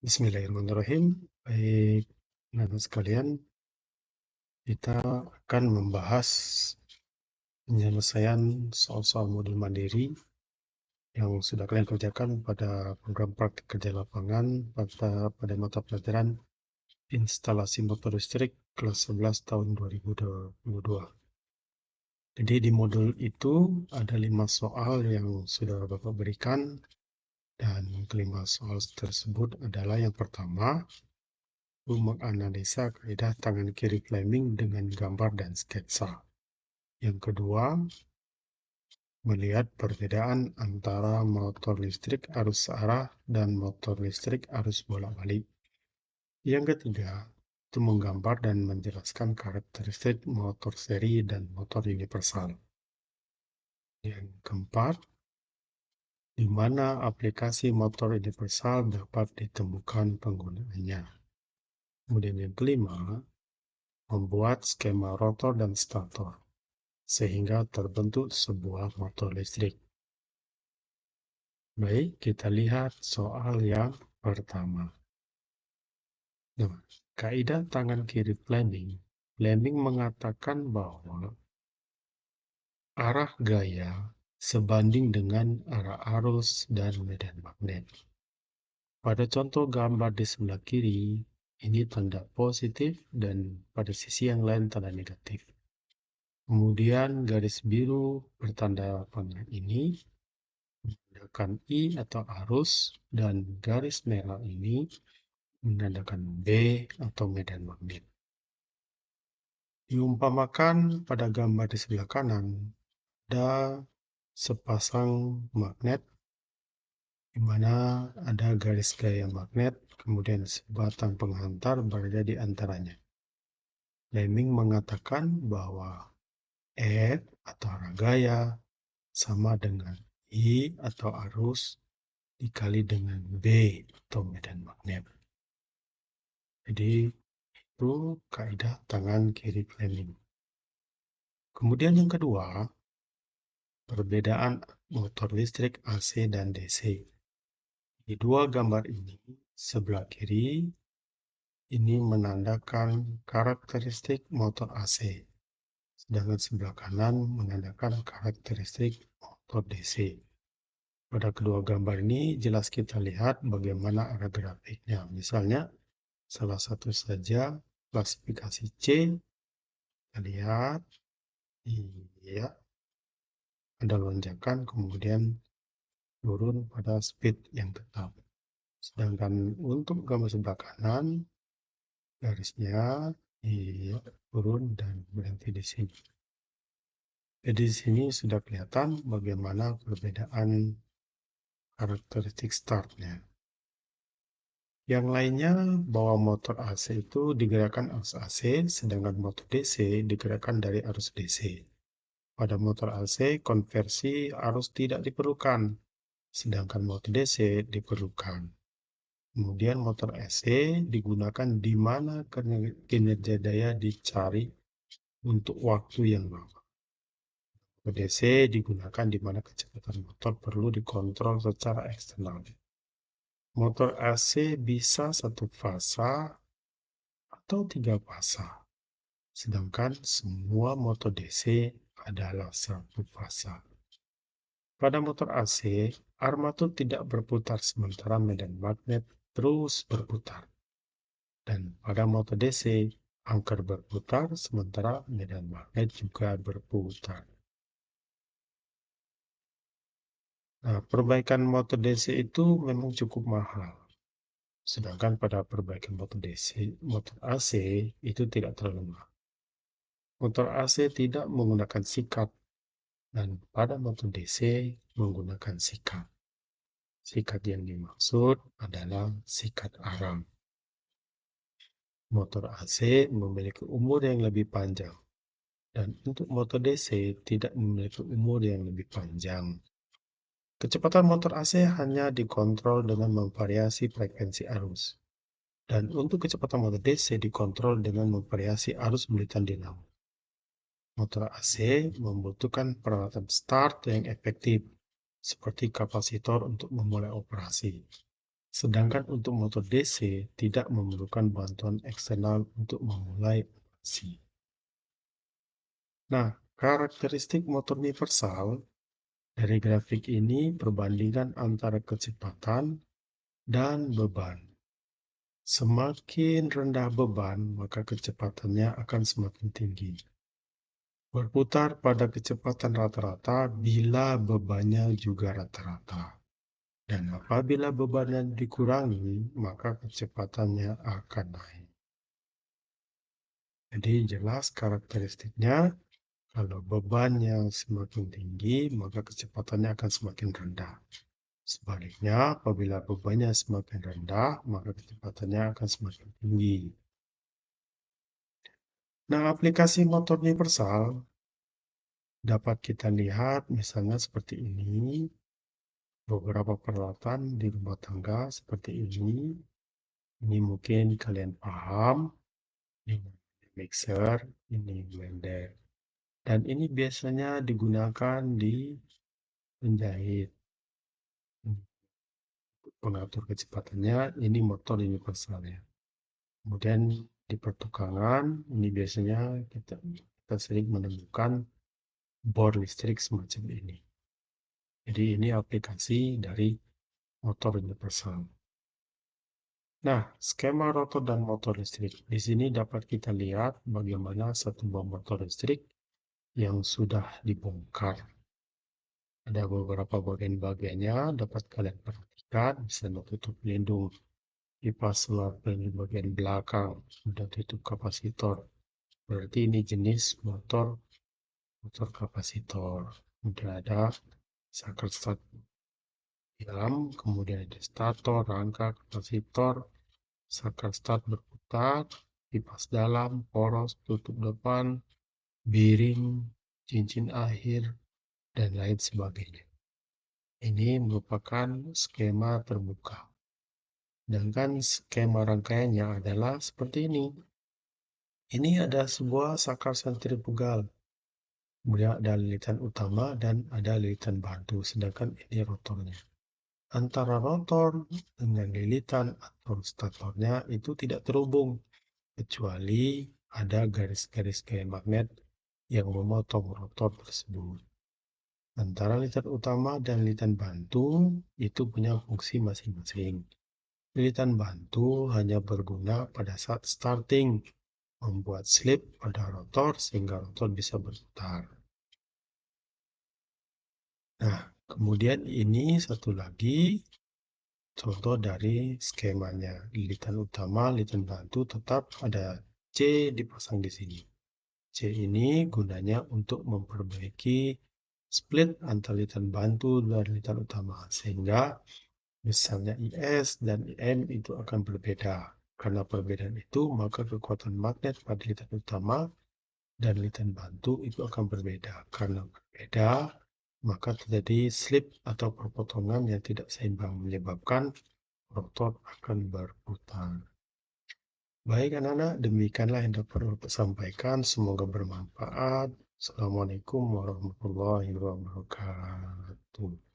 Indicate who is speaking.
Speaker 1: Bismillahirrahmanirrahim. Baik, anak sekalian, kita akan membahas penyelesaian soal-soal modul mandiri yang sudah kalian kerjakan pada program praktik kerja lapangan pada mata pelajaran instalasi motor listrik kelas 11 tahun 2022. Jadi di modul itu ada 5 soal yang sudah Bapak berikan, dan kelima soal tersebut adalah yang pertama, menganalisa kaidah tangan kiri climbing dengan gambar dan sketsa. Yang kedua, melihat perbedaan antara motor listrik arus searah dan motor listrik arus bolak-balik. Yang ketiga, itu menggambar dan menjelaskan karakteristik motor seri dan motor universal. Yang keempat, di mana aplikasi motor universal dapat ditemukan penggunaannya. Kemudian yang kelima, membuat skema rotor dan stator sehingga terbentuk sebuah motor listrik. Baik, kita lihat soal yang pertama. Nah, kaidah tangan kiri Fleming. Fleming mengatakan bahwa arah gaya sebanding dengan arah arus dan medan magnet. Pada contoh gambar di sebelah kiri, ini tanda positif dan pada sisi yang lain tanda negatif. Kemudian garis biru bertanda panah ini menandakan I atau arus, dan garis merah ini menandakan B atau medan magnet. Diumpamakan pada gambar di sebelah kanan, ada sepasang magnet di mana ada garis gaya magnet, kemudian sebatang penghantar berada di antaranya. Fleming mengatakan bahwa F atau arah gaya sama dengan I atau arus dikali dengan B atau medan magnet. Jadi itu kaidah tangan kiri Fleming. Kemudian yang kedua, perbedaan motor listrik AC dan DC. Di dua gambar ini, sebelah kiri ini menandakan karakteristik motor AC, sedangkan sebelah kanan menandakan karakteristik motor DC. Pada kedua gambar ini jelas kita lihat bagaimana arah grafiknya. Misalnya, salah satu saja klasifikasi C, kita lihat, iya, ada lonjakan kemudian turun pada speed yang tetap. Sedangkan untuk gambar sebelah kanan, garisnya iya, turun dan berhenti di sini. Jadi di sini sudah kelihatan bagaimana perbedaan karakteristik startnya. Yang lainnya, bahwa motor AC itu digerakkan arus AC, sedangkan motor DC digerakkan dari arus DC. Pada motor AC, konversi arus tidak diperlukan, sedangkan motor DC diperlukan. Kemudian motor AC digunakan di mana kinerja daya dicari untuk waktu yang lama. Motor DC digunakan di mana kecepatan motor perlu dikontrol secara eksternal. Motor AC bisa satu fasa atau 3 fasa, sedangkan semua motor DC adalah satu fasa. Pada motor AC, armatur tidak berputar sementara medan magnet terus berputar. Dan pada motor DC, angker berputar sementara medan magnet juga berputar. Nah, perbaikan motor DC itu memang cukup mahal. Sedangkan pada perbaikan motor AC itu tidak terlalu mahal. Motor AC tidak menggunakan sikat, dan pada motor DC menggunakan sikat. Sikat yang dimaksud adalah sikat arang. Motor AC memiliki umur yang lebih panjang, dan untuk motor DC tidak memiliki umur yang lebih panjang. Kecepatan motor AC hanya dikontrol dengan memvariasi frekuensi arus. Dan untuk kecepatan motor DC dikontrol dengan memvariasi arus militan dinamo. Motor AC membutuhkan peralatan start yang efektif, seperti kapasitor untuk memulai operasi. Sedangkan untuk motor DC tidak memerlukan bantuan eksternal untuk memulai operasi. Nah, karakteristik motor universal dari grafik ini perbandingan antara kecepatan dan beban. Semakin rendah beban, maka kecepatannya akan semakin tinggi. Berputar pada kecepatan rata-rata bila bebannya juga rata-rata. Dan apabila bebannya dikurangi, maka kecepatannya akan naik. Jadi jelas karakteristiknya, kalau bebannya semakin tinggi, maka kecepatannya akan semakin rendah. Sebaliknya, apabila bebannya semakin rendah, maka kecepatannya akan semakin tinggi. Nah, aplikasi motor universal dapat kita lihat misalnya seperti ini, beberapa peralatan di rumah tangga seperti ini. Ini mungkin kalian paham, ini mixer, ini blender. Dan ini biasanya digunakan di penjahit. Untuk pengatur kecepatannya, ini motor universal ya. Kemudian di pertukangan, ini biasanya kita sering menemukan bor listrik semacam ini. Jadi ini aplikasi dari motor universal. Nah, skema rotor dan motor listrik. Di sini dapat kita lihat bagaimana satu buah motor listrik yang sudah dibongkar. Ada beberapa bagian-bagiannya dapat kalian perhatikan, misalnya tutup pelindung kipas solar di bagian belakang, ada tutup kapasitor. Berarti ini jenis motor kapasitor. Kemudian ada saklar start dalam, kemudian ada stator, rangka, kapasitor, saklar start berputar, kipas dalam, poros, tutup depan, bearing, cincin akhir, dan lain sebagainya. Ini merupakan skema terbuka. Sedangkan skema rangkaiannya adalah seperti ini. Ini ada sebuah saklar sentrifugal. Kemudian ada lilitan utama dan ada lilitan bantu, sedangkan ini rotornya. Antara rotor dengan lilitan atau statornya itu tidak terhubung, kecuali ada garis-garis kayak magnet yang memotong rotor tersebut. Antara lilitan utama dan lilitan bantu itu punya fungsi masing-masing. Lilitan bantu hanya berguna pada saat starting, membuat slip pada rotor sehingga rotor bisa berputar. Nah, kemudian ini satu lagi contoh dari skemanya. Lilitan utama, lilitan bantu tetap ada C dipasang di sini. C ini gunanya untuk memperbaiki split antara lilitan bantu dan lilitan utama, sehingga misalnya IS dan IM itu akan berbeda. Karena perbedaan itu, maka kekuatan magnet pada lilitan utama dan lilitan bantu itu akan berbeda. Karena berbeda, maka terjadi slip atau perpotongan yang tidak seimbang, menyebabkan rotor akan berputar. Baik anak-anak, demikianlah yang dapat Bapak sampaikan. Semoga bermanfaat. Assalamualaikum warahmatullahi wabarakatuh.